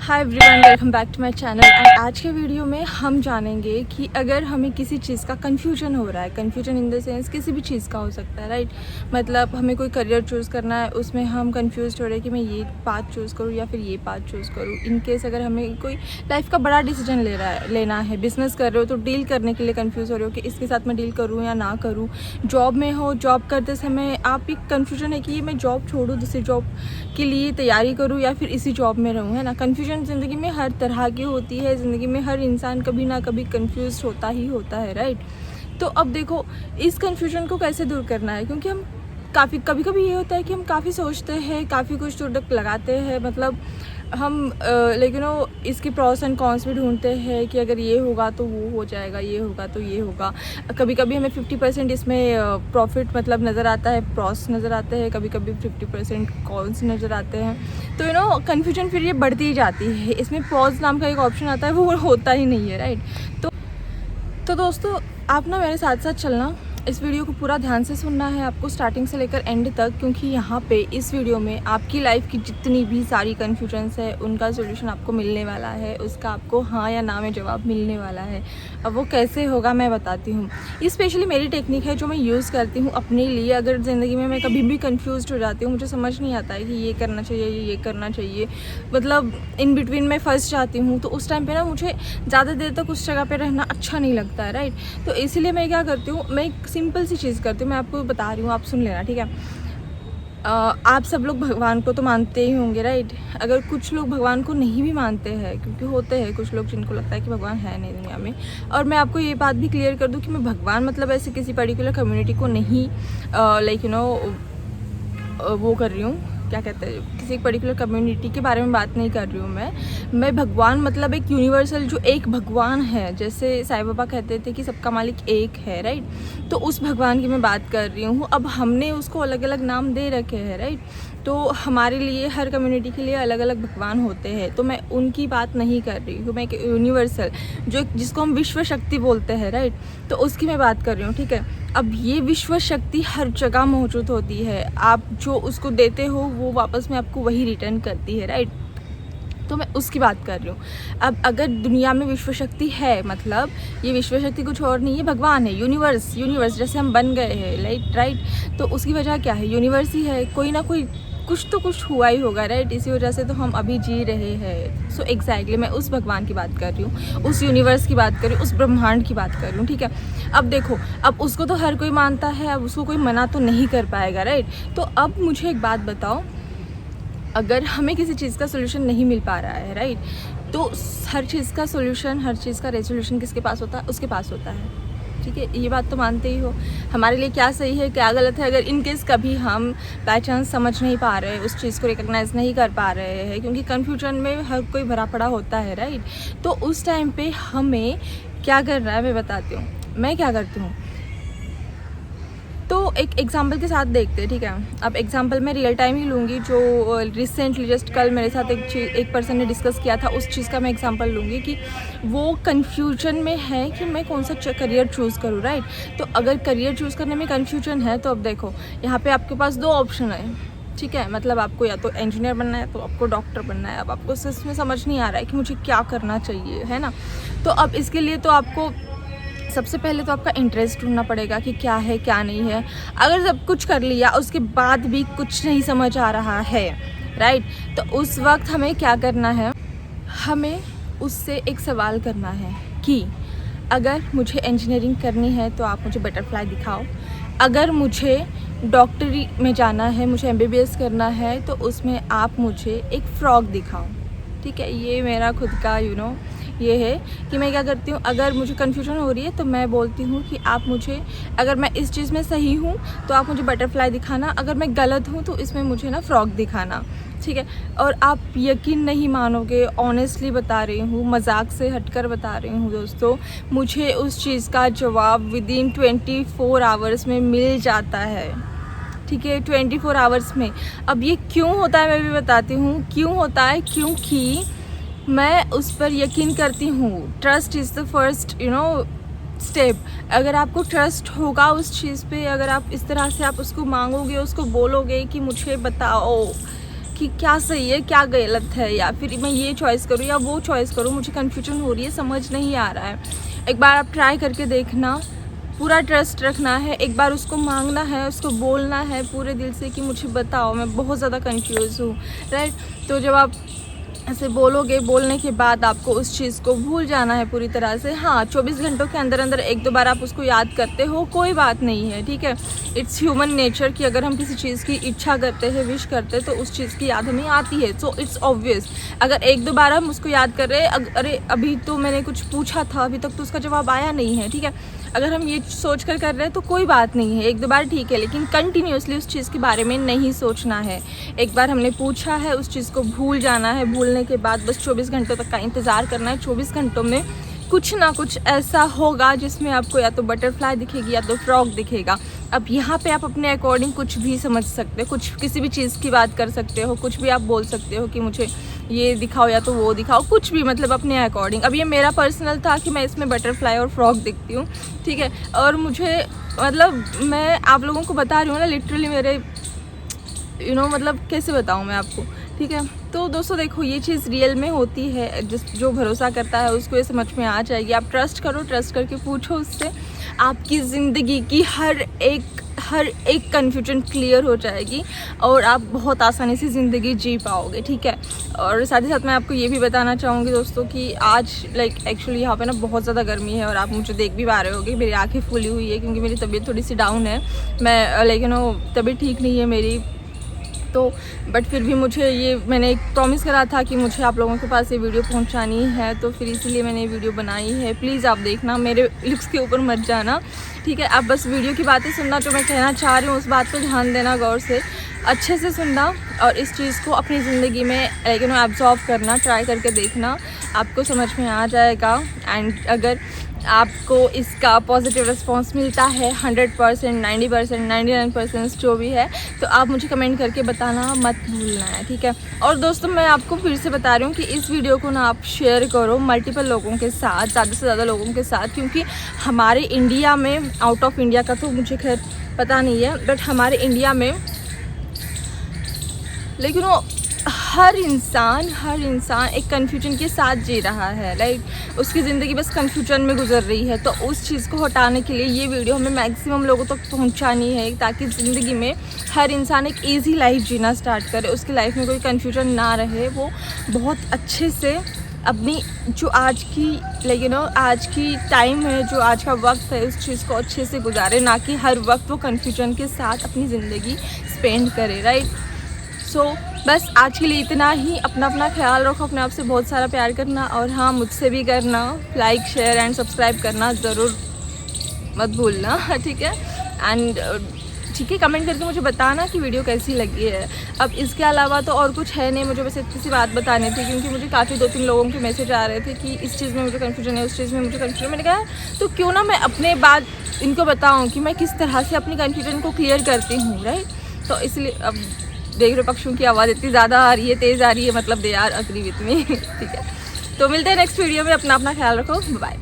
Hi everyone, welcome back to my channel. And आज के video में हम जानेंगे कि अगर हमें किसी चीज़ का कन्फ्यूजन हो रहा है, कन्फ्यूजन इन द सेंस किसी भी चीज़ का हो सकता है, राइट। मतलब हमें कोई करियर चूज़ करना है, उसमें हम कन्फ्यूज हो रहे हैं कि मैं ये पाथ चूज़ करूँ या फिर ये पाथ चूज़ करूँ। इन केस अगर हमें कोई लाइफ का बड़ा डिसीजन लेना है, बिजनेस कर रहे हो तो डील करने के लिए कन्फ्यूज़ हो रहे हो कि इसके साथ मैं डील करूँ या ना करूँ। जॉब में हो, जॉब करते समय आप एक कन्फ्यूजन है कि मैं जॉब छोड़ूँ, दूसरी जॉब के लिए तैयारी करूँ या फिर इसी जॉब में रहूँ, है ना। कन्फ्यूजन ज़िंदगी में हर तरह की होती है। ज़िंदगी में हर इंसान कभी ना कभी कन्फ्यूज होता ही होता है, राइट। तो अब देखो, इस कन्फ्यूजन को कैसे दूर करना है, क्योंकि हम कभी कभी ये होता है कि हम काफ़ी सोचते हैं, काफ़ी कुछ प्रोडक्ट लगाते हैं। मतलब हम लेकिन इसके प्रॉस एंड कॉन्स भी ढूंढते हैं कि अगर ये होगा तो वो हो जाएगा, ये होगा तो ये होगा। कभी कभी हमें 50% इसमें प्रॉफिट मतलब नज़र आता है, प्रॉस नज़र आते हैं, कभी कभी 50% कॉन्स नज़र आते हैं। तो कन्फ्यूजन फिर ये बढ़ती ही जाती है। इसमें पॉज नाम का एक ऑप्शन आता है, वो होता ही नहीं है, राइट। तो दोस्तों, आप ना मेरे साथ साथ चलना, इस वीडियो को पूरा ध्यान से सुनना है आपको, स्टार्टिंग से लेकर एंड तक, क्योंकि यहाँ पे इस वीडियो में आपकी लाइफ की जितनी भी सारी कन्फ्यूजन्स है उनका सोल्यूशन आपको मिलने वाला है। उसका आपको हाँ या ना में जवाब मिलने वाला है। अब वो कैसे होगा मैं बताती हूँ। ये स्पेशली मेरी टेक्निक है जो मैं यूज़ करती हूँ अपने लिए। अगर ज़िंदगी में मैं कभी भी कन्फ्यूज हो जाती हूँ, मुझे समझ नहीं आता है कि ये करना चाहिए, ये करना चाहिए, मतलब इन बिटवीन मैं फंस जाती हूँ, तो उस टाइम पे ना मुझे ज़्यादा देर तक उस जगह पे रहना अच्छा नहीं लगता है, राइट। तो इसीलिए मैं क्या करती हूँ, मैं एक सिंपल सी चीज़ करती हूँ, मैं आपको बता रही हूँ, आप सुन लेना, ठीक है। आप सब लोग भगवान को तो मानते ही होंगे, राइट। अगर कुछ लोग भगवान को नहीं भी मानते हैं, क्योंकि होते हैं कुछ लोग जिनको लगता है कि भगवान है नहीं दुनिया में। और मैं आपको ये बात भी क्लियर कर दूँ कि मैं भगवान मतलब ऐसे किसी पर्टिकुलर कम्युनिटी को नहीं वो कर रही हूँ, क्या कहते हैं, किसी एक पर्टिकुलर कम्युनिटी के बारे में बात नहीं कर रही हूँ मैं भगवान मतलब एक यूनिवर्सल जो एक भगवान है, जैसे साईं बाबा कहते थे कि सबका मालिक एक है, राइट। तो उस भगवान की मैं बात कर रही हूँ। अब हमने उसको अलग अलग नाम दे रखे हैं, राइट। तो हमारे लिए, हर कम्युनिटी के लिए अलग अलग भगवान होते हैं। तो मैं उनकी बात नहीं कर रही हूँ, मैं एक यूनिवर्सल जिसको हम विश्व शक्ति बोलते हैं, राइट, तो उसकी मैं बात कर रही हूँ, ठीक है। अब ये विश्व शक्ति हर जगह मौजूद होती है। आप जो उसको देते हो वो वापस में आपको वही रिटर्न करती है, राइट। तो मैं उसकी बात कर रही हूँ। अब अगर दुनिया में विश्व शक्ति है, मतलब ये विश्व शक्ति कुछ और नहीं है, भगवान है, यूनिवर्स जैसे हम बन गए हैं, राइट। तो उसकी वजह क्या है, यूनिवर्स ही है। कोई ना कोई कुछ तो कुछ हुआ ही होगा, राइट। इसी वजह से तो हम अभी जी रहे हैं। सो एग्जैक्टली मैं उस भगवान की बात कर रही हूँ, उस यूनिवर्स की बात कर रही हूँ, उस ब्रह्मांड की बात कर रही हूँ, ठीक है। अब देखो, अब उसको तो हर कोई मानता है, अब उसको कोई मना तो नहीं कर पाएगा, राइट। तो अब मुझे एक बात बताओ, अगर हमें किसी चीज़ का सोल्यूशन नहीं मिल पा रहा है, राइट, तो हर चीज़ का सोल्यूशन, हर चीज़ का रेजोल्यूशन किसके पास होता है, उसके पास होता है, ठीक है। ये बात तो मानते ही हो। हमारे लिए क्या सही है, क्या गलत है, अगर इन केस कभी हम बाई चांस समझ नहीं पा रहे, उस चीज़ को रिकग्नाइज नहीं कर पा रहे हैं, क्योंकि कन्फ्यूजन में हर कोई भरा पड़ा होता है, राइट। तो उस टाइम पे हमें क्या करना है मैं बताती हूँ। मैं क्या करती हूँ, तो एक एग्जांपल के साथ देखते हैं, ठीक है। अब एग्जांपल मैं रियल टाइम ही लूँगी, जो रिसेंटली जस्ट कल मेरे साथ एक पर्सन ने डिस्कस किया था, उस चीज़ का मैं एग्जांपल लूँगी कि वो कन्फ्यूजन में है कि मैं कौन सा करियर चूज़ करूँ, राइट। तो अगर करियर चूज़ करने में कन्फ्यूजन है, तो अब देखो, यहाँ पे आपके पास दो ऑप्शन है, ठीक है। मतलब आपको या तो इंजीनियर बनना है, तो आपको डॉक्टर बनना है। अब आपको इसमें समझ नहीं आ रहा है कि मुझे क्या करना चाहिए, है ना। तो अब इसके लिए तो आपको सबसे पहले तो आपका इंटरेस्ट ढूंढना पड़ेगा कि क्या है क्या नहीं है। अगर सब कुछ कर लिया उसके बाद भी कुछ नहीं समझ आ रहा है, राइट, तो उस वक्त हमें क्या करना है, हमें उससे एक सवाल करना है कि अगर मुझे इंजीनियरिंग करनी है तो आप मुझे बटरफ्लाई दिखाओ, अगर मुझे डॉक्टरी में जाना है, मुझे एमबीबीएस करना है, तो उसमें आप मुझे एक फ्रॉक दिखाओ, ठीक है। ये मेरा खुद का ये है कि मैं क्या करती हूँ, अगर मुझे कन्फ्यूजन हो रही है तो मैं बोलती हूँ कि आप मुझे, अगर मैं इस चीज़ में सही हूँ तो आप मुझे बटरफ्लाई दिखाना, अगर मैं गलत हूँ तो इसमें मुझे ना फ्रॉक दिखाना, ठीक है। और आप यकीन नहीं मानोगे, ऑनेस्टली बता रही हूँ, मजाक से हटकर बता रही हूँ दोस्तों, मुझे उस चीज़ का जवाब विदिन 24 आवर्स में मिल जाता है, ठीक है, 24 आवर्स में। अब ये क्यों होता है मैं भी बताती हूँ क्यों होता है, क्योंकि मैं उस पर यकीन करती हूँ। Trust is the first step. अगर आपको ट्रस्ट होगा उस चीज़ पे, अगर आप इस तरह से आप उसको मांगोगे, उसको बोलोगे कि मुझे बताओ कि क्या सही है क्या गलत है, या फिर मैं ये चॉइस करूँ या वो चॉइस करूँ, मुझे कन्फ्यूजन हो रही है, समझ नहीं आ रहा है। एक बार आप ट्राई करके देखना, पूरा ट्रस्ट रखना है, एक बार उसको मांगना है, उसको बोलना है पूरे दिल से कि मुझे बताओ, मैं बहुत ज़्यादा कंफ्यूज हूँ, राइट। तो जब आप ऐसे बोलोगे, बोलने के बाद आपको उस चीज़ को भूल जाना है पूरी तरह से। हाँ, 24 घंटों के अंदर अंदर एक दो बार आप उसको याद करते हो, कोई बात नहीं है, ठीक है। इट्स ह्यूमन नेचर कि अगर हम किसी चीज़ की इच्छा करते हैं, विश करते हैं, तो उस चीज़ की याद हमें आती है। सो इट्स ऑब्वियस, अगर एक दो बार हम उसको याद कर रहे हैं, अरे अभी तो मैंने कुछ पूछा था, अभी तक तो उसका जवाब आया नहीं है, ठीक है, अगर हम ये सोच कर रहे हैं तो कोई बात नहीं है, एक दो बार ठीक है, लेकिन कंटिन्यूसली उस चीज़ के बारे में नहीं सोचना है। एक बार हमने पूछा है, उस चीज़ को भूल जाना है, भूलने के बाद बस 24 घंटों तक का इंतज़ार करना है। 24 घंटों में कुछ ना कुछ ऐसा होगा जिसमें आपको या तो बटरफ्लाई दिखेगी या तो फ्रॉग दिखेगा। अब यहाँ पे आप अपने अकॉर्डिंग कुछ भी समझ सकते हो, कुछ किसी भी चीज़ की बात कर सकते हो, कुछ भी आप बोल सकते हो कि मुझे ये दिखाओ या तो वो दिखाओ, कुछ भी, मतलब अपने अकॉर्डिंग। अब ये मेरा पर्सनल था कि मैं इसमें बटरफ्लाई और फ्रॉग दिखती हूँ, ठीक है, और मुझे मतलब मैं आप लोगों को बता रही हूँ ना, लिटरली मेरे मतलब कैसे बताऊँ मैं आपको, ठीक है। तो दोस्तों देखो, ये चीज़ रियल में होती है, जो भरोसा करता है उसको ये समझ में आ जाएगी। आप ट्रस्ट करो, ट्रस्ट करके पूछो उससे, आपकी ज़िंदगी की हर एक कन्फ्यूजन क्लियर हो जाएगी और आप बहुत आसानी से ज़िंदगी जी पाओगे, ठीक है। और साथ ही साथ मैं आपको ये भी बताना चाहूँगी दोस्तों कि आज एक्चुअली यहाँ पे ना बहुत ज़्यादा गर्मी है, और आप मुझे देख भी पा रहे होगे, मेरी आँखें फूली हुई है क्योंकि मेरी तबीयत थोड़ी सी डाउन है। मैं लेकिन तबीयत ठीक नहीं है मेरी, तो बट फिर भी मैंने एक प्रॉमिस करा था कि मुझे आप लोगों के पास ये वीडियो पहुंचानी है, तो फिर इसीलिए मैंने ये वीडियो बनाई है। प्लीज़ आप देखना, मेरे लुक्स के ऊपर मत जाना, ठीक है। आप बस वीडियो की बातें सुनना, जो मैं कहना चाह रही हूँ उस बात पर ध्यान देना, गौर से अच्छे से सुनना, और इस चीज़ को अपनी ज़िंदगी में एब्जॉर्व करना, ट्राई करके देखना, आपको समझ में आ जाएगा। एंड अगर आपको इसका पॉजिटिव रिस्पांस मिलता है 100%, 90%, 99% जो भी है, तो आप मुझे कमेंट करके बताना मत भूलना है, ठीक है। और दोस्तों मैं आपको फिर से बता रही हूँ कि इस वीडियो को ना आप शेयर करो मल्टीपल लोगों के साथ, ज़्यादा से ज़्यादा लोगों के साथ, क्योंकि हमारे इंडिया में, आउट ऑफ इंडिया का तो मुझे खैर पता नहीं है, बट हमारे इंडिया में लेकिन हर इंसान एक कन्फ्यूजन के साथ जी रहा है, लाइक उसकी ज़िंदगी बस कन्फ्यूजन में गुजर रही है। तो उस चीज़ को हटाने के लिए ये वीडियो हमें मैक्सिमम लोगों तक पहुंचानी है, ताकि ज़िंदगी में हर इंसान एक इजी लाइफ जीना स्टार्ट करे, उसकी लाइफ में कोई कन्फ्यूजन ना रहे, वो बहुत अच्छे से अपनी जो आज की टाइम है, जो आज का वक्त है, उस चीज़ को अच्छे से गुजारे, ना कि हर वक्त वो कन्फ्यूजन के साथ अपनी ज़िंदगी स्पेंड करे, राइट। सो बस आज के लिए इतना ही। अपना ख्याल रखो, अपने आप से बहुत सारा प्यार करना, और हाँ, मुझसे भी करना, लाइक शेयर एंड सब्सक्राइब करना ज़रूर मत भूलना, ठीक है। एंड ठीक है, कमेंट करके मुझे बताना कि वीडियो कैसी लगी है। अब इसके अलावा तो और कुछ है नहीं, मुझे बस इतनी सी बात बतानी थी, क्योंकि मुझे काफ़ी 2-3 लोगों के मैसेज आ रहे थे कि इस चीज़ में मुझे कन्फ्यूजन है, उस चीज़ में मुझे कन्फ्यूजन। मैंने कहा तो क्यों ना मैं अपने बात इनको बताऊँ कि मैं किस तरह से अपनी कन्फ्यूजन को क्लियर करती हूँ, राइट। तो इसलिए अब देख रहे पक्षियों की आवाज़ इतनी ज़्यादा आ रही है, तेज़ आ रही है, मतलब they are agree with me, ठीक है। तो मिलते हैं नेक्स्ट वीडियो में, अपना ख्याल रखो, बाय।